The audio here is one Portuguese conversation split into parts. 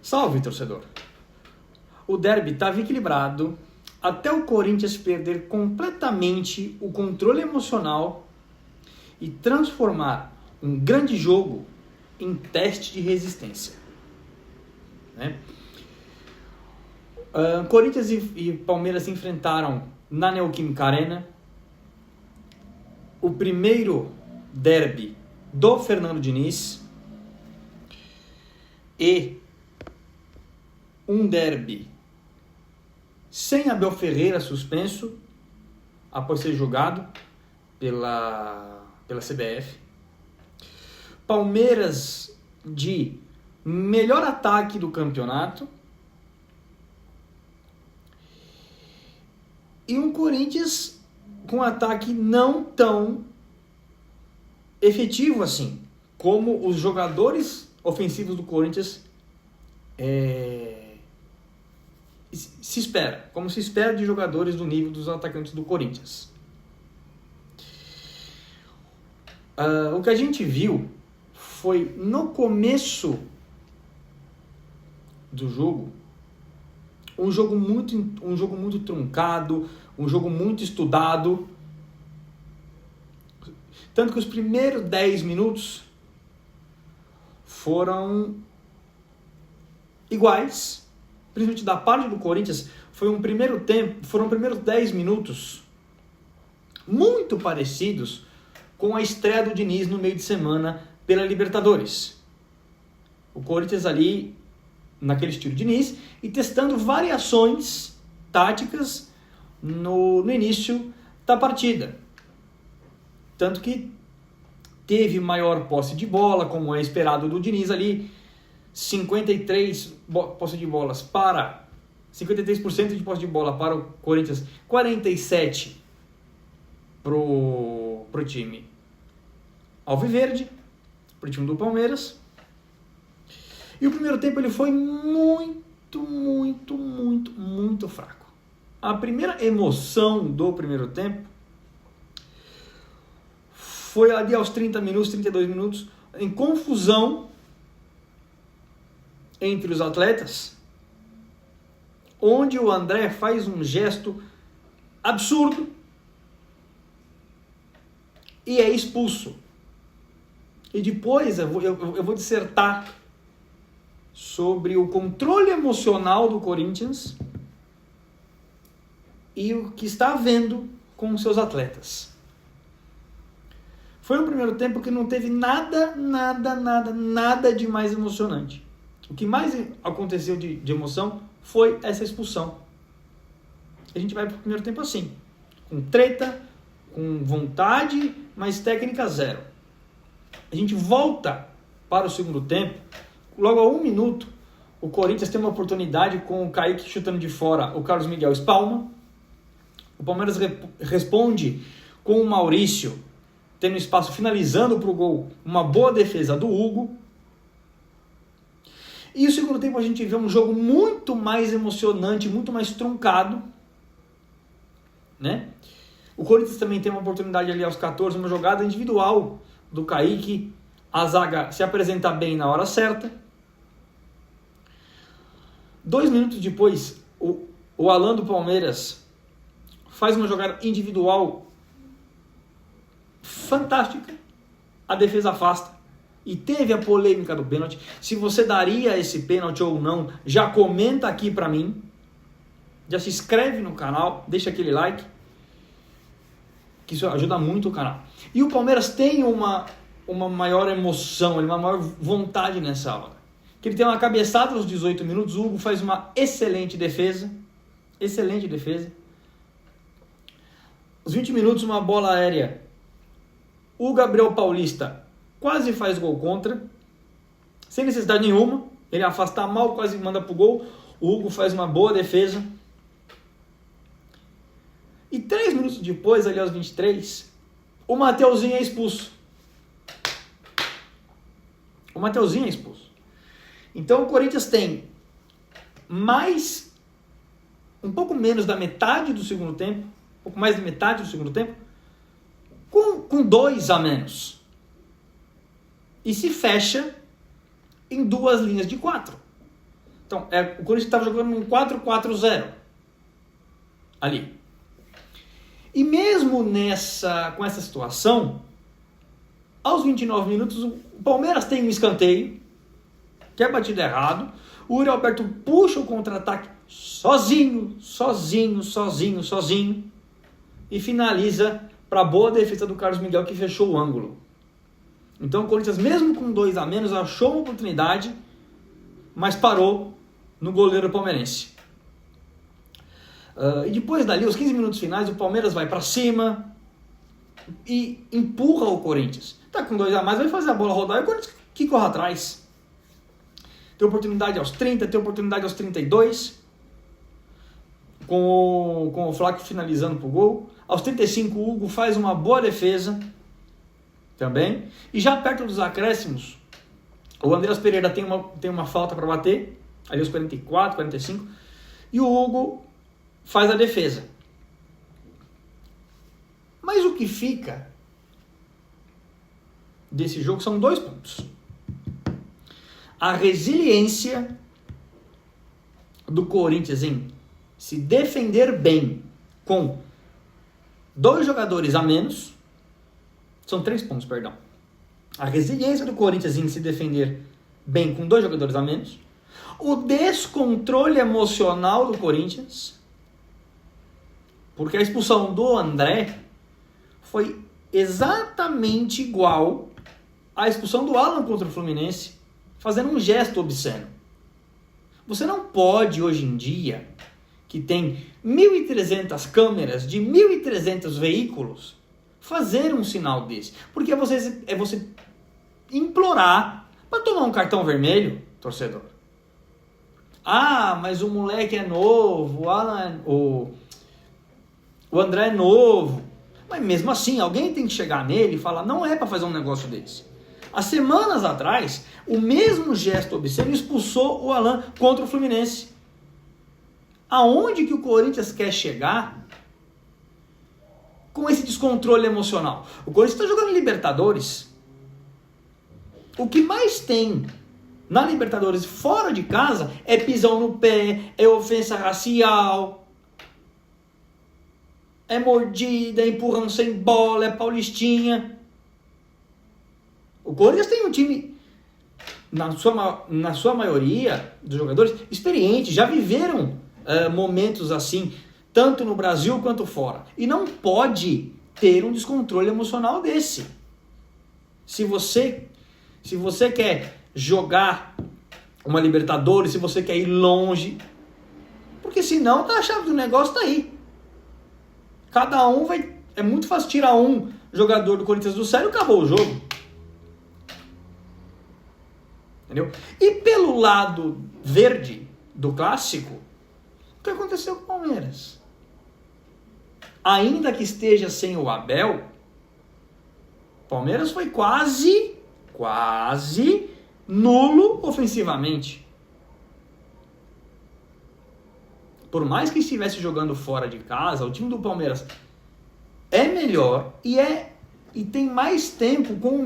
Salve, torcedor! O derby estava equilibrado até o Corinthians perder completamente o controle emocional e transformar um grande jogo em teste de resistência. Né? Corinthians e Palmeiras se enfrentaram na Neoquímica Arena. O primeiro derby do Fernando Diniz e um derby sem Abel Ferreira suspenso após ser julgado pela CBF. Palmeiras de melhor ataque do campeonato e um Corinthians com um ataque não tão efetivo assim, como os jogadores ofensivos do Corinthians se espera, como se espera de jogadores do nível dos atacantes do Corinthians. O que a gente viu foi no começo do jogo um jogo muito truncado, um jogo muito estudado, tanto que os primeiros 10 minutos foram iguais, principalmente da parte do Corinthians. Foram primeiros 10 minutos muito parecidos com a estreia do Diniz no meio de semana pela Libertadores. O Corinthians ali naquele estilo Diniz e testando variações táticas no início da partida. Tanto que teve maior posse de bola, como é esperado do Diniz ali, 53% de posse de bola para o Corinthians, 47% pro time alviverde, pro time do Palmeiras. E o primeiro tempo ele foi muito fraco. A primeira emoção do primeiro tempo foi ali aos 30 minutos, 32 minutos, em confusão entre os atletas, onde o André faz um gesto absurdo e é expulso. E depois eu vou dissertar sobre o controle emocional do Corinthians e o que está havendo com seus atletas. Foi um primeiro tempo que não teve nada de mais emocionante. O que mais aconteceu de emoção foi essa expulsão. A gente vai para o primeiro tempo assim, com treta, com vontade, mas técnica zero. A gente volta para o segundo tempo, logo a 1 minuto, o Corinthians tem uma oportunidade com o Kaique chutando de fora, o Carlos Miguel espalma. O Palmeiras responde com o Maurício tendo espaço, finalizando para o gol, uma boa defesa do Hugo. E no segundo tempo a gente vê um jogo muito mais emocionante, muito mais truncado, né? O Corinthians também tem uma oportunidade ali aos 14, uma jogada individual do Kaique, a zaga se apresenta bem na hora certa. 2 minutos depois, o Alan do Palmeiras faz uma jogada individual fantástica, a defesa afasta. E teve a polêmica do pênalti. Se você daria esse pênalti ou não, já comenta aqui pra mim. Já se inscreve no canal, deixa aquele like, que isso ajuda muito o canal. E o Palmeiras tem uma maior emoção, uma maior vontade nessa hora. Que ele tem uma cabeçada aos 18 minutos, o Hugo faz uma excelente defesa. Os 20 minutos, uma bola aérea. O Gabriel Paulista quase faz gol contra, sem necessidade nenhuma. Ele afasta mal, quase manda pro gol. O Hugo faz uma boa defesa. E 3 minutos depois, ali aos 23, o Mateuzinho é expulso. Então o Corinthians tem um pouco menos da metade do segundo tempo, um pouco mais da metade do segundo tempo, com 2 a menos. E se fecha em 2 linhas de 4. Então, o Corinthians estava jogando um 4-4-0 ali. E mesmo com essa situação, aos 29 minutos, o Palmeiras tem um escanteio, que é batido errado. O Yuri Alberto puxa o contra-ataque sozinho, e finaliza para a boa defesa do Carlos Miguel, que fechou o ângulo. Então o Corinthians, mesmo com 2 a menos, achou uma oportunidade, mas parou no goleiro palmeirense. E depois dali, os 15 minutos finais, o Palmeiras vai para cima e empurra o Corinthians. Tá com 2 a mais, vai fazer a bola rodar e o Corinthians que corre atrás. Tem oportunidade aos 30, tem oportunidade aos 32, com o Flaco finalizando pro gol. Aos 35, o Hugo faz uma boa defesa também. E já perto dos acréscimos, o Andreas Pereira tem uma falta para bater, ali aos 44, 45, e o Hugo faz a defesa. Mas o que fica desse jogo são 2 pontos. A resiliência do Corinthians em se defender bem com 2 jogadores a menos. São 3 pontos, perdão. A resiliência do Corinthians em se defender bem com 2 jogadores a menos. O descontrole emocional do Corinthians. Porque a expulsão do André foi exatamente igual à expulsão do Alan contra o Fluminense, fazendo um gesto obsceno. Você não pode, hoje em dia, que tem 1.300 câmeras de 1.300 veículos, fazer um sinal desse. Porque é você implorar para tomar um cartão vermelho, torcedor. Ah, mas o moleque é novo, o André é novo. Mas mesmo assim, alguém tem que chegar nele e falar, não é para fazer um negócio desse. Há semanas atrás, o mesmo gesto obsceno expulsou o Alan contra o Fluminense. Aonde que o Corinthians quer chegar com esse descontrole emocional? O Corinthians está jogando Libertadores. O que mais tem na Libertadores fora de casa é pisão no pé, é ofensa racial, é mordida, é empurrão sem bola, é paulistinha. O Corinthians tem um time, na sua maioria dos jogadores, experientes, já viveram momentos assim, tanto no Brasil quanto fora. E não pode ter um descontrole emocional desse. Se você quer jogar uma Libertadores, se você quer ir longe, porque senão a chave do negócio tá aí. Cada um vai... É muito fácil tirar um jogador do Corinthians do sério e acabou o jogo. Entendeu? E pelo lado verde do clássico, o que aconteceu com o Palmeiras? Ainda que esteja sem o Abel, o Palmeiras foi quase nulo ofensivamente. Por mais que estivesse jogando fora de casa, o time do Palmeiras é melhor e tem mais tempo com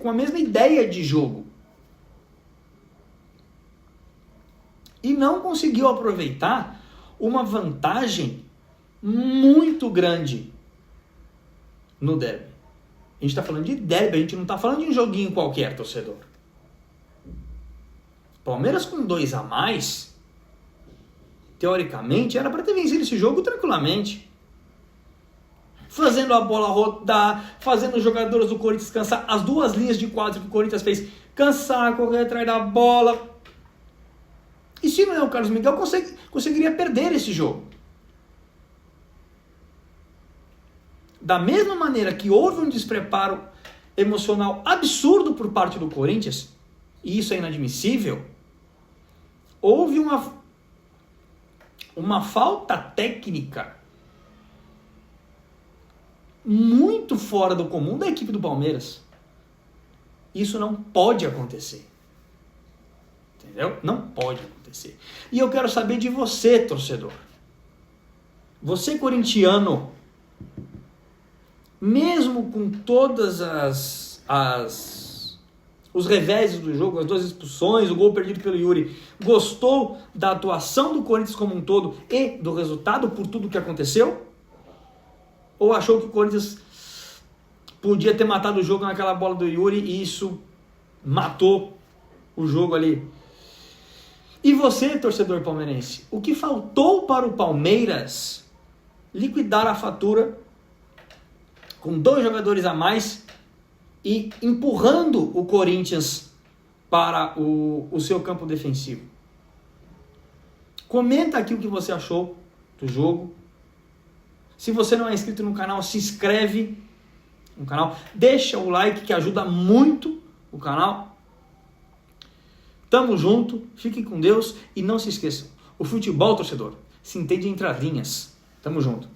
a mesma ideia de jogo. E não conseguiu aproveitar uma vantagem muito grande no derby. A gente está falando de derby, a gente não está falando de um joguinho qualquer, torcedor. Palmeiras com 2 a mais, teoricamente, era para ter vencido esse jogo tranquilamente. Fazendo a bola rodar, fazendo os jogadores do Corinthians cansar, as 2 linhas de quadro que o Corinthians fez cansar, correr atrás da bola. E se não é o Carlos Miguel, conseguiria perder esse jogo. Da mesma maneira que houve um despreparo emocional absurdo por parte do Corinthians, e isso é inadmissível, houve uma falta técnica muito fora do comum da equipe do Palmeiras. Isso não pode acontecer. Entendeu? Não pode acontecer. E eu quero saber de você, torcedor. Você, corintiano, mesmo com todas os reveses do jogo, as 2 expulsões, o gol perdido pelo Yuri, gostou da atuação do Corinthians como um todo e do resultado por tudo que aconteceu? Ou achou que o Corinthians podia ter matado o jogo naquela bola do Yuri e isso matou o jogo ali? E você, torcedor palmeirense, o que faltou para o Palmeiras liquidar a fatura com 2 jogadores a mais e empurrando o Corinthians para o seu campo defensivo? Comenta aqui o que você achou do jogo. Se você não é inscrito no canal, se inscreve no canal. Deixa o like que ajuda muito o canal. Tamo junto, fiquem com Deus e não se esqueçam. O futebol, torcedor, se entende entre as linhas. Tamo junto.